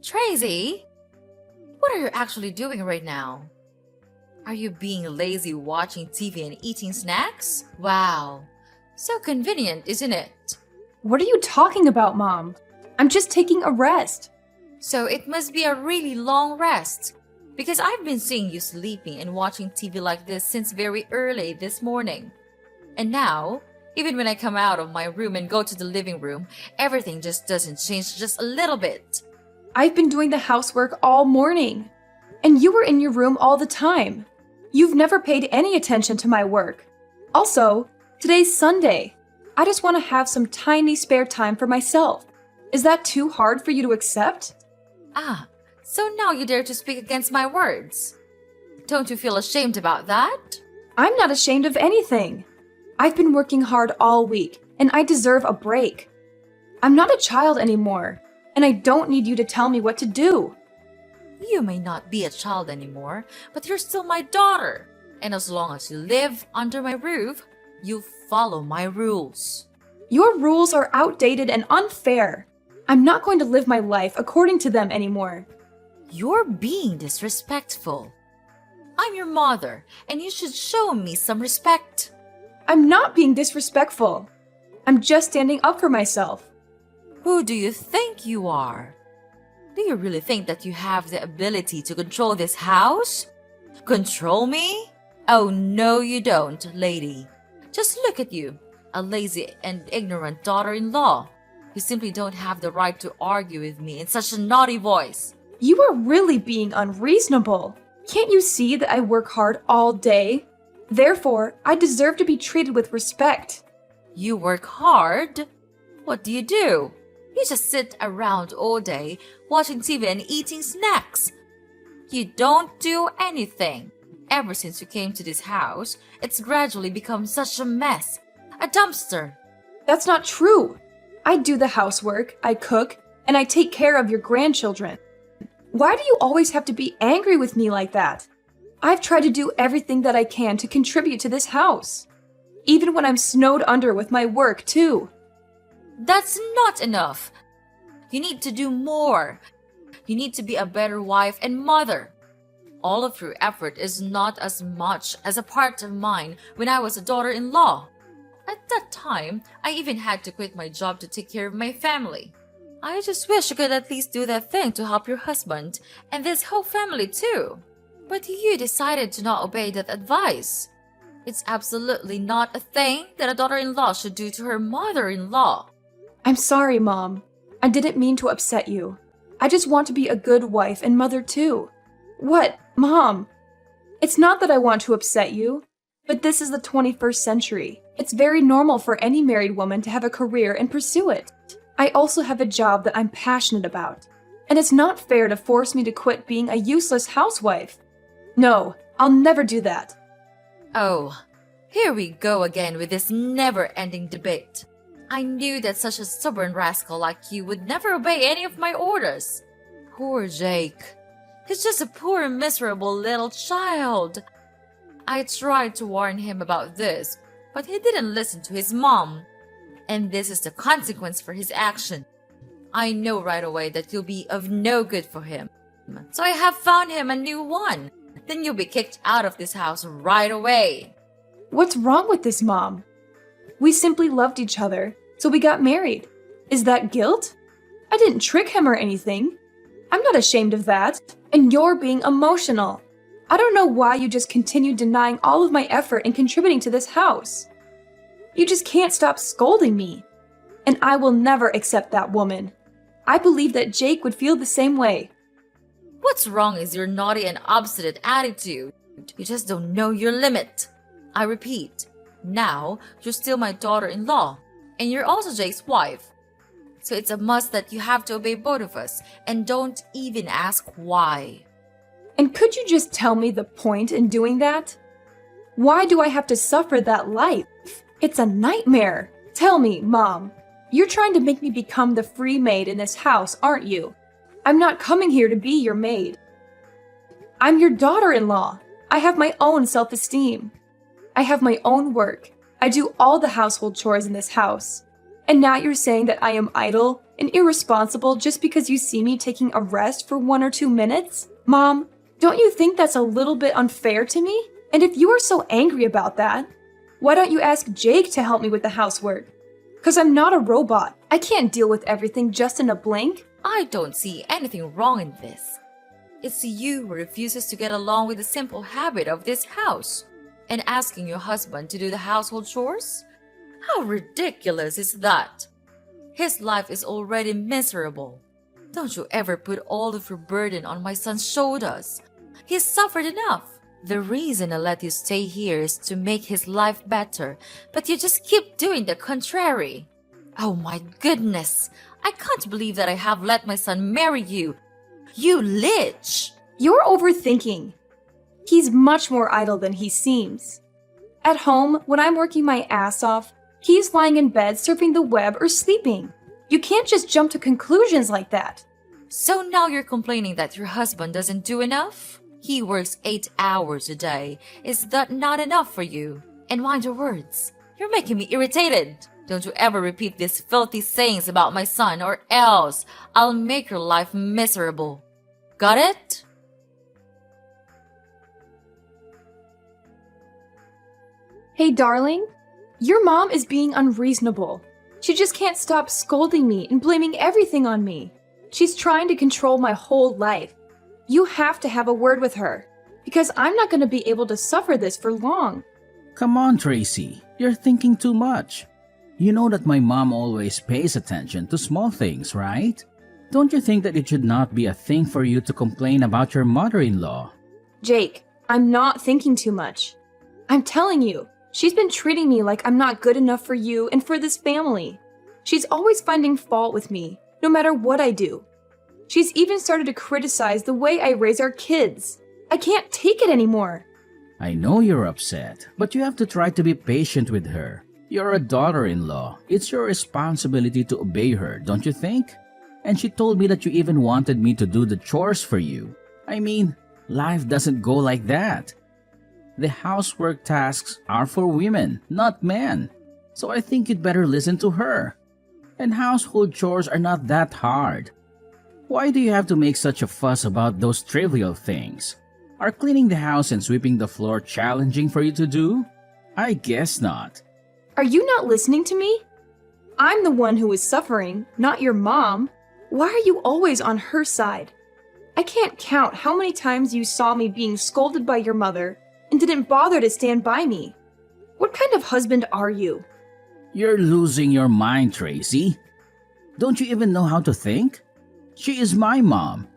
Tracy, what are you actually doing right now? Are you being lazy watching TV and eating snacks? Wow, so convenient, isn't it? What are you talking about, Mom? I'm just taking a rest. So it must be a really long rest. Because I've been seeing you sleeping and watching TV like this since very early this morning. And now, even when I come out of my room and go to the living room, everything just doesn't change just a little bit. I've been doing the housework all morning. And you were in your room all the time. You've never paid any attention to my work. Also, today's Sunday. I just want to have some tiny spare time for myself. Is that too hard for you to accept? Ah, so now you dare to speak against my words. Don't you feel ashamed about that? I'm not ashamed of anything. I've been working hard all week, and I deserve a break. I'm not a child anymore, and I don't need you to tell me what to do. You may not be a child anymore, but you're still my daughter. And as long as you live under my roof, you follow my rules. Your rules are outdated and unfair. I'm not going to live my life according to them anymore. You're being disrespectful. I'm your mother, and you should show me some respect. I'm not being disrespectful. I'm just standing up for myself. Who do you think you are? Do you really think that you have the ability to control this house? Control me? Oh, no, you don't, lady. Just look at you, a lazy and ignorant daughter-in-law. You simply don't have the right to argue with me in such a naughty voice. You are really being unreasonable. Can't you see that I work hard all day? Therefore, I deserve to be treated with respect. You work hard? What do? You just sit around all day watching TV and eating snacks. You don't do anything. Ever since you came to this house, it's gradually become such a mess. A dumpster. That's not true. I do the housework, I cook, and I take care of your grandchildren. Why do you always have to be angry with me like that? I've tried to do everything that I can to contribute to this house. Even when I'm snowed under with my work, too. That's not enough. You need to do more. You need to be a better wife and mother. All of your effort is not as much as a part of mine when I was a daughter-in-law. At that time, I even had to quit my job to take care of my family. I just wish you could at least do that thing to help your husband and this whole family too. But you decided to not obey that advice. It's absolutely not a thing that a daughter-in-law should do to her mother-in-law. I'm sorry, Mom. I didn't mean to upset you. I just want to be a good wife and mother too. What, Mom? It's not that I want to upset you, but this is the 21st century. It's very normal for any married woman to have a career and pursue it. I also have a job that I'm passionate about, and it's not fair to force me to quit being a useless housewife. No, I'll never do that. Oh, here we go again with this never-ending debate. I knew that such a stubborn rascal like you would never obey any of my orders. Poor Jake. He's just a poor, miserable little child. I tried to warn him about this, but he didn't listen to his mom. And this is the consequence for his action. I know right away that you'll be of no good for him. So I have found him a new one. Then you'll be kicked out of this house right away. What's wrong with this, Mom? We simply loved each other, so we got married. Is that guilt? I didn't trick him or anything. I'm not ashamed of that. And you're being emotional. I don't know why you just continue denying all of my effort in contributing to this house. You just can't stop scolding me. And I will never accept that woman. I believe that Jake would feel the same way. What's wrong is your naughty and obstinate attitude. You just don't know your limit. I repeat, now you're still my daughter-in-law, and you're also Jake's wife. So it's a must that you have to obey both of us, and don't even ask why. And could you just tell me the point in doing that? Why do I have to suffer that life? It's a nightmare. Tell me, Mom. You're trying to make me become the free maid in this house, aren't you? I'm not coming here to be your maid. I'm your daughter-in-law. I have my own self-esteem. I have my own work. I do all the household chores in this house. And now you're saying that I am idle and irresponsible just because you see me taking a rest for 1 or 2 minutes? Mom, don't you think that's a little bit unfair to me? And if you are so angry about that, why don't you ask Jake to help me with the housework? Because I'm not a robot. I can't deal with everything just in a blink. I don't see anything wrong in this. It's you who refuses to get along with the simple habit of this house and asking your husband to do the household chores? How ridiculous is that? His life is already miserable. Don't you ever put all of your burden on my son's shoulders. He's suffered enough. The reason I let you stay here is to make his life better, but you just keep doing the contrary. Oh my goodness! I can't believe that I have let my son marry you. You lich! You're overthinking. He's much more idle than he seems. At home, when I'm working my ass off, he's lying in bed surfing the web or sleeping. You can't just jump to conclusions like that. So now you're complaining that your husband doesn't do enough? He works 8 hours a day. Is that not enough for you? And mind your words. You're making me irritated. Don't you ever repeat these filthy sayings about my son, or else I'll make your life miserable. Got it? Hey, darling, your mom is being unreasonable. She just can't stop scolding me and blaming everything on me. She's trying to control my whole life. You have to have a word with her, because I'm not going to be able to suffer this for long. Come on, Tracy. You're thinking too much. You know that my mom always pays attention to small things, right? Don't you think that it should not be a thing for you to complain about your mother-in-law? Jake, I'm not thinking too much. I'm telling you, she's been treating me like I'm not good enough for you and for this family. She's always finding fault with me, no matter what I do. She's even started to criticize the way I raise our kids. I can't take it anymore. I know you're upset, but you have to try to be patient with her. You're a daughter-in-law. It's your responsibility to obey her, don't you think? And she told me that you even wanted me to do the chores for you. I mean, life doesn't go like that. The housework tasks are for women, not men. So I think you'd better listen to her. And household chores are not that hard. Why do you have to make such a fuss about those trivial things? Are cleaning the house and sweeping the floor challenging for you to do? I guess not. Are you not listening to me? I'm the one who is suffering, not your mom. Why are you always on her side? I can't count how many times you saw me being scolded by your mother and didn't bother to stand by me. What kind of husband are you? You're losing your mind, Tracy. Don't you even know how to think? She is my mom.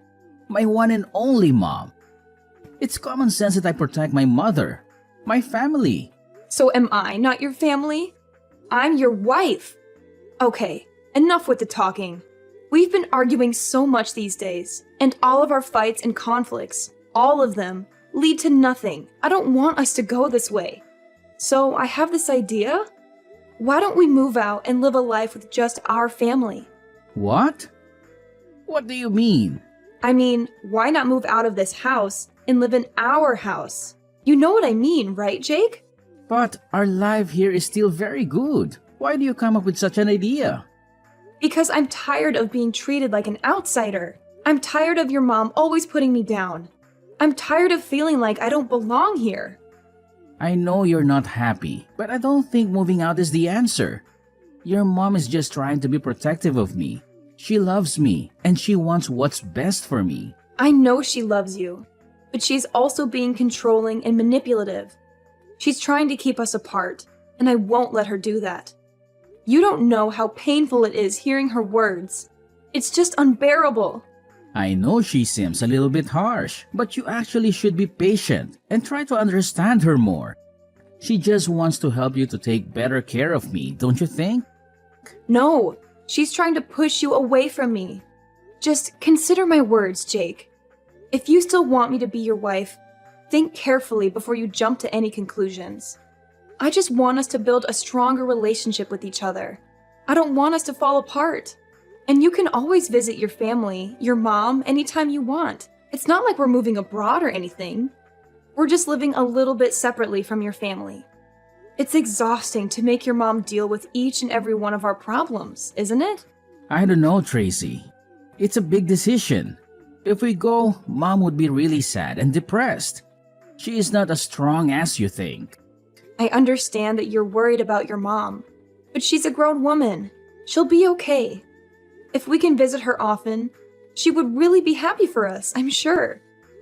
My one and only mom. It's common sense that I protect my mother, my family. So am I not your family? I'm your wife. Okay, enough with the talking. We've been arguing so much these days, and all of our fights and conflicts, all of them, lead to nothing. I don't want us to go this way. So I have this idea. Why don't we move out and live a life with just our family? What? What do you mean? I mean, why not move out of this house and live in our house? You know what I mean, right, Jake? But our life here is still very good. Why do you come up with such an idea? Because I'm tired of being treated like an outsider. I'm tired of your mom always putting me down. I'm tired of feeling like I don't belong here. I know you're not happy, but I don't think moving out is the answer. Your mom is just trying to be protective of me. She loves me, and she wants what's best for me. I know she loves you, but she's also being controlling and manipulative. She's trying to keep us apart, and I won't let her do that. You don't know how painful it is hearing her words. It's just unbearable. I know she seems a little bit harsh, but you actually should be patient and try to understand her more. She just wants to help you to take better care of me, don't you think? No, she's trying to push you away from me. Just consider my words, Jake. If you still want me to be your wife, think carefully before you jump to any conclusions. I just want us to build a stronger relationship with each other. I don't want us to fall apart. And you can always visit your family, your mom, anytime you want. It's not like we're moving abroad or anything. We're just living a little bit separately from your family. It's exhausting to make your mom deal with each and every one of our problems, isn't it? I don't know, Tracy. It's a big decision. If we go, Mom would be really sad and depressed. She is not as strong as you think. I understand that you're worried about your mom, but she's a grown woman. She'll be okay. If we can visit her often, she would really be happy for us, I'm sure.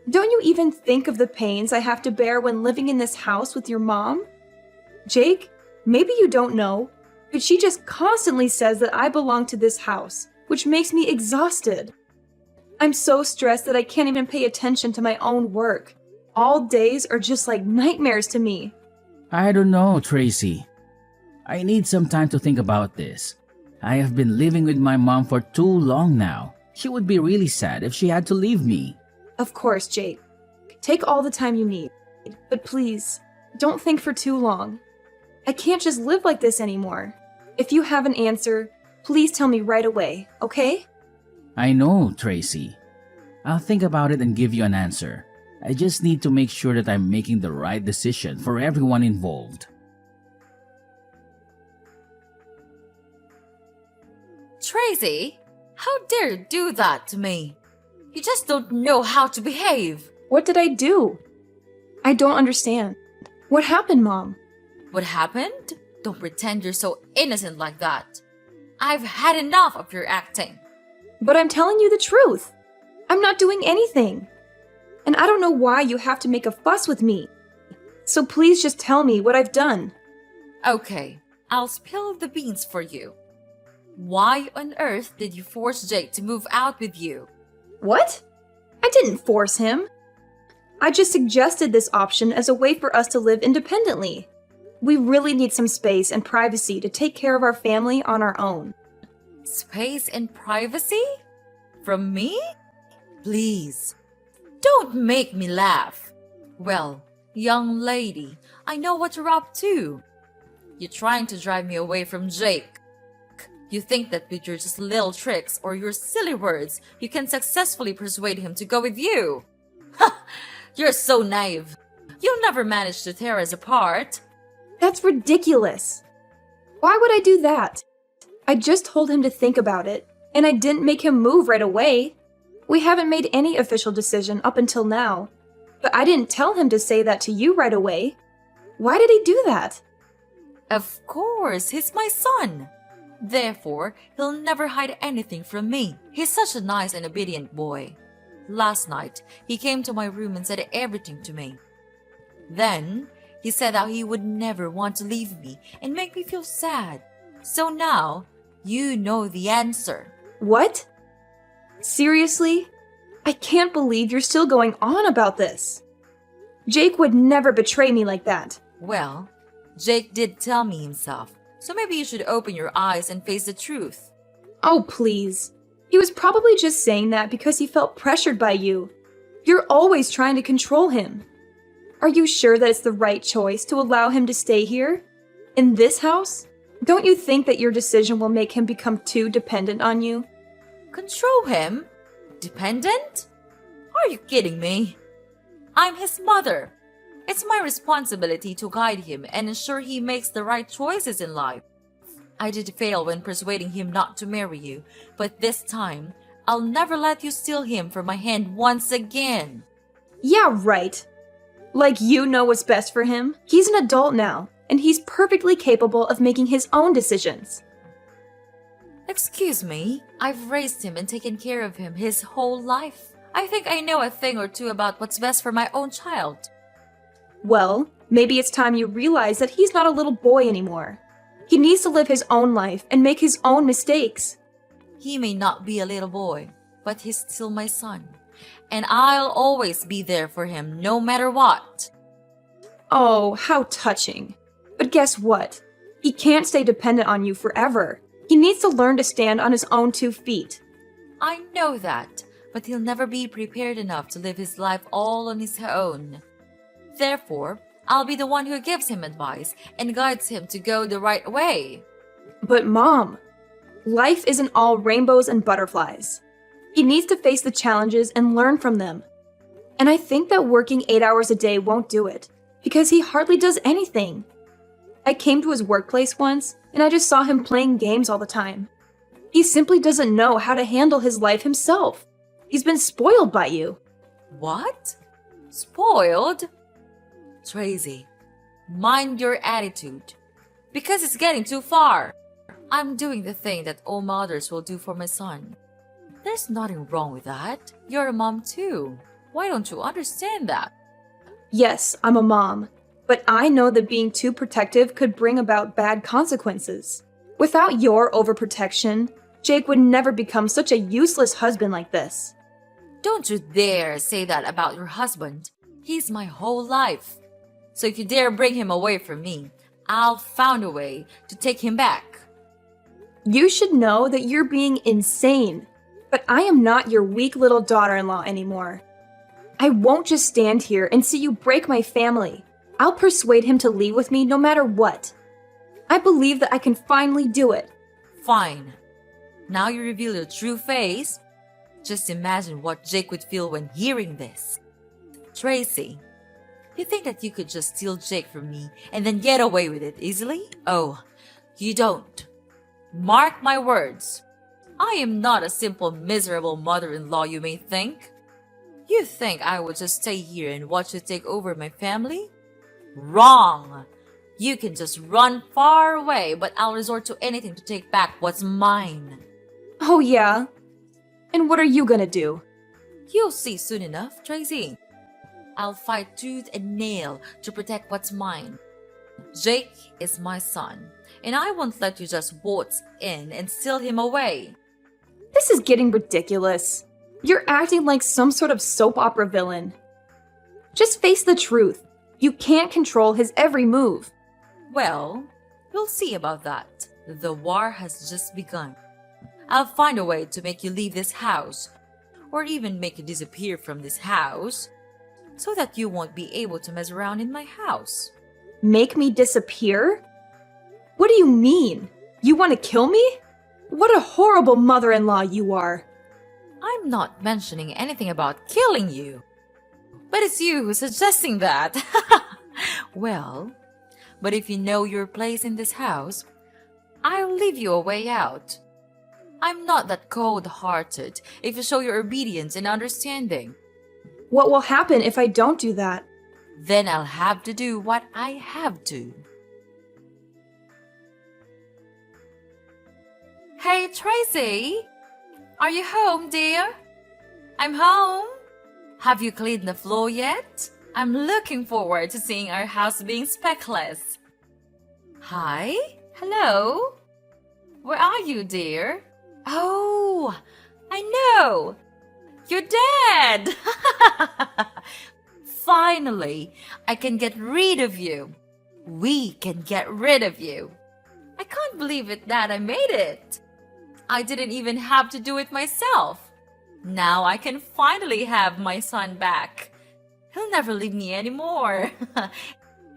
Don't you even think of the pains I have to bear when living in this house with your mom? Jake, maybe you don't know, but she just constantly says that I belong to this house, which makes me exhausted. I'm so stressed that I can't even pay attention to my own work. All days are just like nightmares to me. I don't know, Tracy. I need some time to think about this. I have been living with my mom for too long now. She would be really sad if she had to leave me. Of course, Jake. Take all the time you need, but please, don't think for too long. I can't just live like this anymore. If you have an answer, please tell me right away, okay? I know, Tracy. I'll think about it and give you an answer. I just need to make sure that I'm making the right decision for everyone involved. Tracy, how dare you do that to me? You just don't know how to behave. What did I do? I don't understand. What happened, Mom? What happened? Don't pretend you're so innocent like that. I've had enough of your acting. But I'm telling you the truth. I'm not doing anything. And I don't know why you have to make a fuss with me. So please just tell me what I've done. Okay, I'll spill the beans for you. Why on earth did you force Jake to move out with you? What? I didn't force him. I just suggested this option as a way for us to live independently. We really need some space and privacy to take care of our family on our own. Space and privacy? From me? Please, don't make me laugh. Well, young lady, I know what you're up to. You're trying to drive me away from Jake. You think that with your just little tricks or your silly words, you can successfully persuade him to go with you. Ha! You're so naive. You'll never manage to tear us apart. That's ridiculous. Why would I do that? I just told him to think about it, and I didn't make him move right away. We haven't made any official decision up until now, but I didn't tell him to say that to you right away. Why did he do that? Of course, he's my son. Therefore, he'll never hide anything from me. He's such a nice and obedient boy. Last night, he came to my room and said everything to me. Then, he said how he would never want to leave me and make me feel sad. So now, you know the answer. What? Seriously? I can't believe you're still going on about this. Jake would never betray me like that. Well, Jake did tell me himself, so maybe you should open your eyes and face the truth. Oh, please. He was probably just saying that because he felt pressured by you. You're always trying to control him. Are you sure that it's the right choice to allow him to stay here? In this house? Don't you think that your decision will make him become too dependent on you? Control him? Dependent? Are you kidding me? I'm his mother. It's my responsibility to guide him and ensure he makes the right choices in life. I did fail when persuading him not to marry you, but this time, I'll never let you steal him from my hand once again. Yeah, right. Like you know what's best for him. He's an adult now, and he's perfectly capable of making his own decisions. Excuse me, I've raised him and taken care of him his whole life. I think I know a thing or two about what's best for my own child. Well, maybe it's time you realize that he's not a little boy anymore. He needs to live his own life and make his own mistakes. He may not be a little boy, but he's still my son. And I'll always be there for him no matter what. Oh, how touching. But guess what? He can't stay dependent on you forever. He needs to learn to stand on his own 2 feet. I know that, but he'll never be prepared enough to live his life all on his own. Therefore, I'll be the one who gives him advice and guides him to go the right way. But Mom, life isn't all rainbows and butterflies. He needs to face the challenges and learn from them. And I think that working 8 hours a day won't do it, because he hardly does anything. I came to his workplace once, and I just saw him playing games all the time. He simply doesn't know how to handle his life himself. He's been spoiled by you. What? Spoiled? Tracy, mind your attitude. Because it's getting too far. I'm doing the thing that all mothers will do for my son. There's nothing wrong with that. You're a mom too. Why don't you understand that? Yes, I'm a mom, but I know that being too protective could bring about bad consequences. Without your overprotection, Jake would never become such a useless husband like this. Don't you dare say that about your husband. He's my whole life. So if you dare bring him away from me, I'll find a way to take him back. You should know that you're being insane, but I am not your weak little daughter-in-law anymore. I won't just stand here and see you break my family. I'll persuade him to leave with me no matter what. I believe that I can finally do it. Fine. Now you reveal your true face. Just imagine what Jake would feel when hearing this. Tracy, you think that you could just steal Jake from me and then get away with it easily? Oh, you don't. Mark my words. I am not a simple, miserable mother-in-law you may think. You think I would just stay here and watch you take over my family? Wrong! You can just run far away, but I'll resort to anything to take back what's mine. Oh yeah? And what are you gonna do? You'll see soon enough, Tracy. I'll fight tooth and nail to protect what's mine. Jake is my son, and I won't let you just waltz in and steal him away. This is getting ridiculous. You're acting like some sort of soap opera villain. Just face the truth. You can't control his every move. Well, we'll see about that. The war has just begun. I'll find a way to make you leave this house, or even make you disappear from this house, so that you won't be able to mess around in my house. Make me disappear? What do you mean? You want to kill me? What a horrible mother-in-law you are. I'm not mentioning anything about killing you. But it's you who's suggesting that. Well, but if you know your place in this house, I'll leave you a way out. I'm not that cold-hearted if you show your obedience and understanding. What will happen if I don't do that? Then I'll have to do what I have to. Hey, Tracy! Are you home, dear? I'm home. Have you cleaned the floor yet? I'm looking forward to seeing our house being speckless. Hi? Hello? Where are you, dear? Oh, I know. You're dead. Finally, I can get rid of you. We can get rid of you. I can't believe it that I made it. I didn't even have to do it myself. Now I can finally have my son back. He'll never leave me anymore.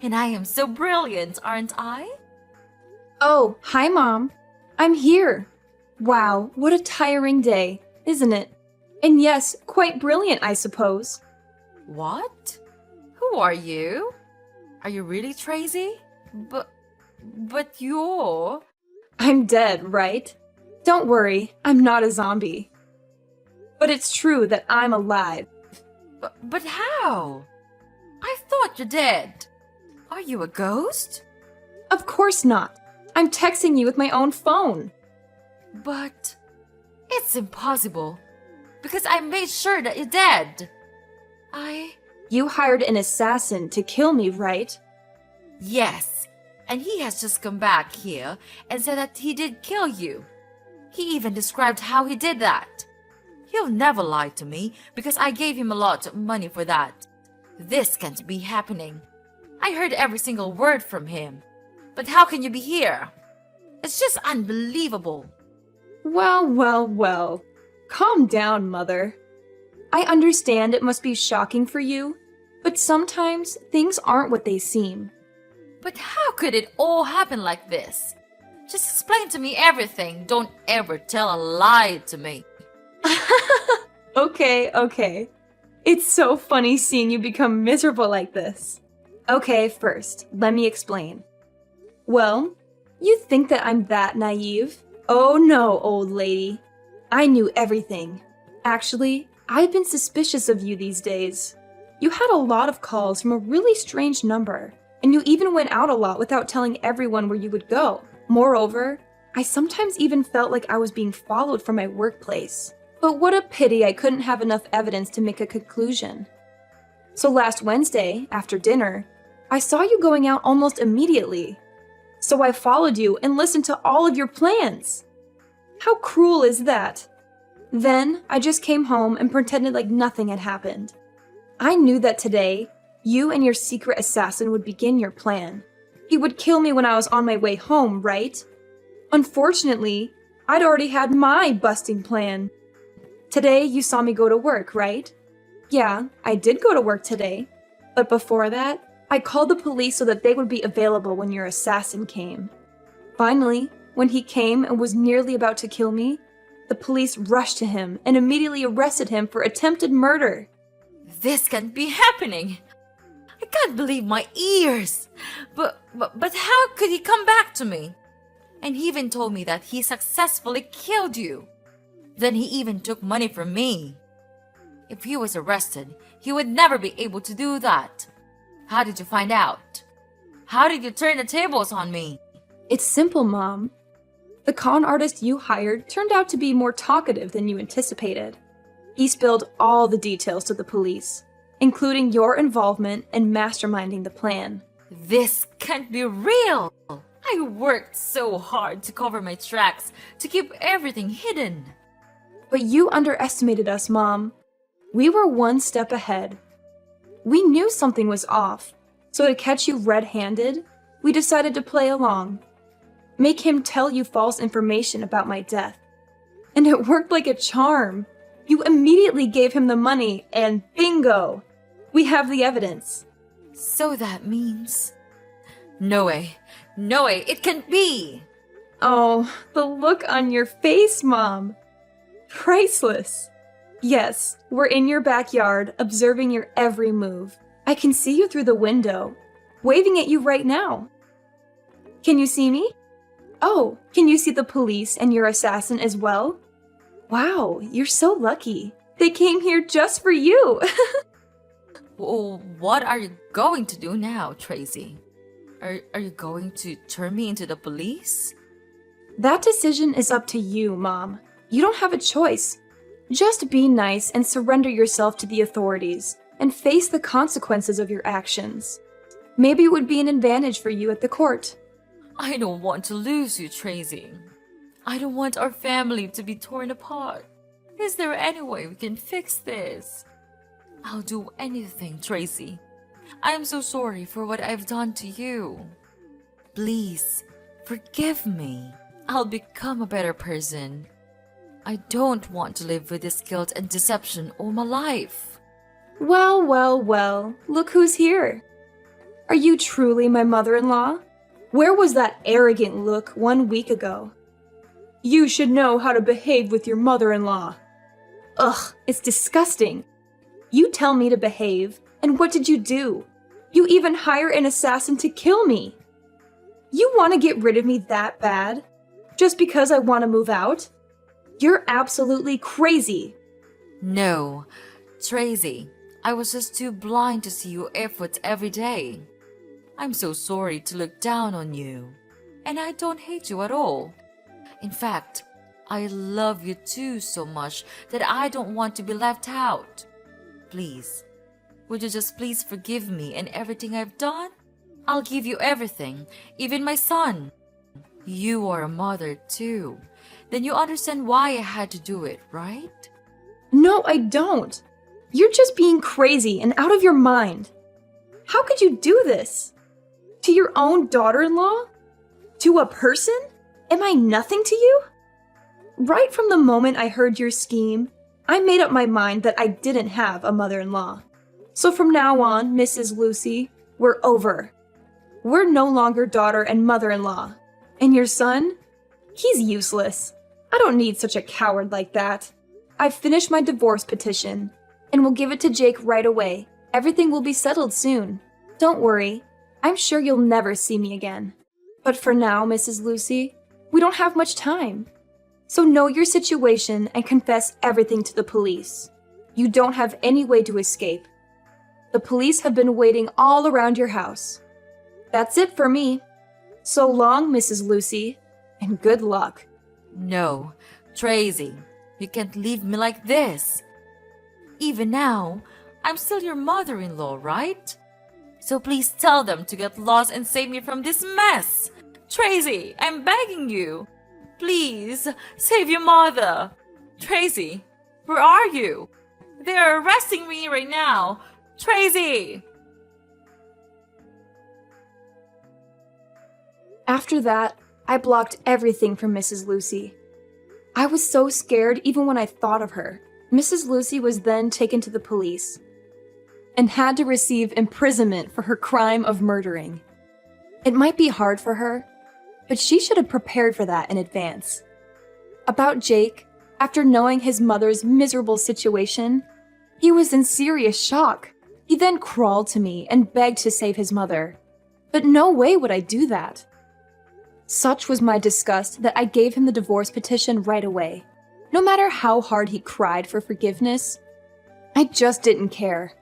And I am so brilliant, aren't I? Oh, hi, Mom. I'm here. Wow, what a tiring day, isn't it? And yes, quite brilliant, I suppose. What? Who are you? Are you really Tracy? But you're... I'm dead, right? Don't worry, I'm not a zombie. But it's true that I'm alive. But how? I thought you're dead. Are you a ghost? Of course not. I'm texting you with my own phone. But it's impossible. Because I made sure that you're dead. You hired an assassin to kill me, right? Yes, and he has just come back here and said that he did kill you. He even described how he did that. He'll never lie to me because I gave him a lot of money for that. This can't be happening. I heard every single word from him. But how can you be here? It's just unbelievable. Well. Calm down, Mother. I understand it must be shocking for you, but sometimes things aren't what they seem. But how could it all happen like this? Just explain to me everything. Don't ever tell a lie to me. Okay. It's so funny seeing you become miserable like this. Okay, first, let me explain. Well, you think that I'm that naive? Oh no, old lady. I knew everything. Actually, I've been suspicious of you these days. You had a lot of calls from a really strange number, and you even went out a lot without telling everyone where you would go. Moreover, I sometimes even felt like I was being followed from my workplace. But what a pity I couldn't have enough evidence to make a conclusion. So last Wednesday, after dinner, I saw you going out almost immediately. So I followed you and listened to all of your plans. How cruel is that? Then I just came home and pretended like nothing had happened. I knew that today, you and your secret assassin would begin your plan. He would kill me when I was on my way home, right? Unfortunately, I'd already had my busting plan. Today, you saw me go to work, right? Yeah, I did go to work today. But before that, I called the police so that they would be available when your assassin came. Finally, when he came and was nearly about to kill me, the police rushed to him and immediately arrested him for attempted murder. This can't be happening. I can't believe my ears. But how could he come back to me? And he even told me that he successfully killed you. Then he even took money from me. If he was arrested, he would never be able to do that. How did you find out? How did you turn the tables on me? It's simple, Mom. The con artist you hired turned out to be more talkative than you anticipated. He spilled all the details to the police, including your involvement in masterminding the plan. This can't be real. I worked so hard to cover my tracks, to keep everything hidden. But you underestimated us, Mom. We were one step ahead. We knew something was off, so to catch you red-handed, we decided to play along. Make him tell you false information about my death. And it worked like a charm. You immediately gave him the money, and bingo! We have the evidence. So that means... No way, it can't be! Oh, the look on your face, Mom. Priceless. Yes, we're in your backyard, observing your every move. I can see you through the window, waving at you right now. Can you see me? Oh, can you see the police and your assassin as well? Wow, you're so lucky. They came here just for you. Well, what are you going to do now, Tracy? Are you going to turn me into the police? That decision is up to you, Mom. You don't have a choice. Just be nice and surrender yourself to the authorities and face the consequences of your actions. Maybe it would be an advantage for you at the court. I don't want to lose you, Tracy. I don't want our family to be torn apart. Is there any way we can fix this? I'll do anything, Tracy. I am so sorry for what I've done to you. Please, forgive me. I'll become a better person. I don't want to live with this guilt and deception all my life. Well, look who's here. Are you truly my mother-in-law? Where was that arrogant look 1 week ago? You should know how to behave with your mother-in-law. Ugh, it's disgusting. You tell me to behave, and what did you do? You even hire an assassin to kill me. You want to get rid of me that bad? Just because I want to move out? You're absolutely crazy. No, Tracy, I was just too blind to see your efforts every day. I'm so sorry to look down on you. And I don't hate you at all. In fact, I love you too so much that I don't want to be left out. Please, would you just please forgive me and everything I've done? I'll give you everything, even my son. You are a mother too. Then you understand why I had to do it, right? No, I don't. You're just being crazy and out of your mind. How could you do this? To your own daughter-in-law? To a person? Am I nothing to you? Right from the moment I heard your scheme, I made up my mind that I didn't have a mother-in-law. So from now on, Mrs. Lucy, we're over. We're no longer daughter and mother-in-law. And your son? He's useless. I don't need such a coward like that. I've finished my divorce petition, and we'll give it to Jake right away. Everything will be settled soon. Don't worry. I'm sure you'll never see me again. But for now, Mrs. Lucy, we don't have much time. So know your situation and confess everything to the police. You don't have any way to escape. The police have been waiting all around your house. That's it for me. So long, Mrs. Lucy, and good luck. No, Tracy, you can't leave me like this. Even now, I'm still your mother-in-law, right? So please tell them to get lost and save me from this mess. Tracy, I'm begging you. Please, save your mother. Tracy, where are you? They are arresting me right now. Tracy! After that, I blocked everything from Mrs. Lucy. I was so scared even when I thought of her. Mrs. Lucy was then taken to the police and had to receive imprisonment for her crime of murdering. It might be hard for her, but she should have prepared for that in advance. About Jake, after knowing his mother's miserable situation, he was in serious shock. He then crawled to me and begged to save his mother. But no way would I do that. Such was my disgust that I gave him the divorce petition right away. No matter how hard he cried for forgiveness, I just didn't care.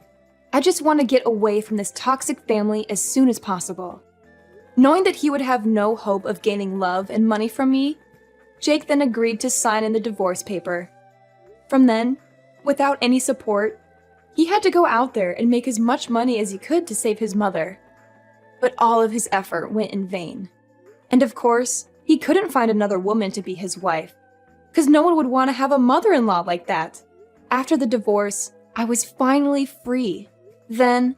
I just want to get away from this toxic family as soon as possible. Knowing that he would have no hope of gaining love and money from me, Jake then agreed to sign in the divorce paper. From then, without any support, he had to go out there and make as much money as he could to save his mother. But all of his effort went in vain. And of course, he couldn't find another woman to be his wife, because no one would want to have a mother-in-law like that. After the divorce, I was finally free. Then,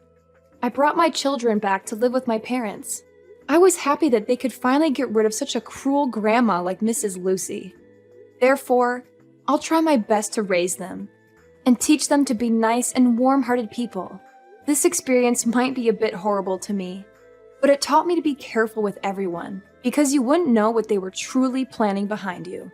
I brought my children back to live with my parents. I was happy that they could finally get rid of such a cruel grandma like Mrs. Lucy. Therefore, I'll try my best to raise them and teach them to be nice and warm-hearted people. This experience might be a bit horrible to me, but it taught me to be careful with everyone, because you wouldn't know what they were truly planning behind you.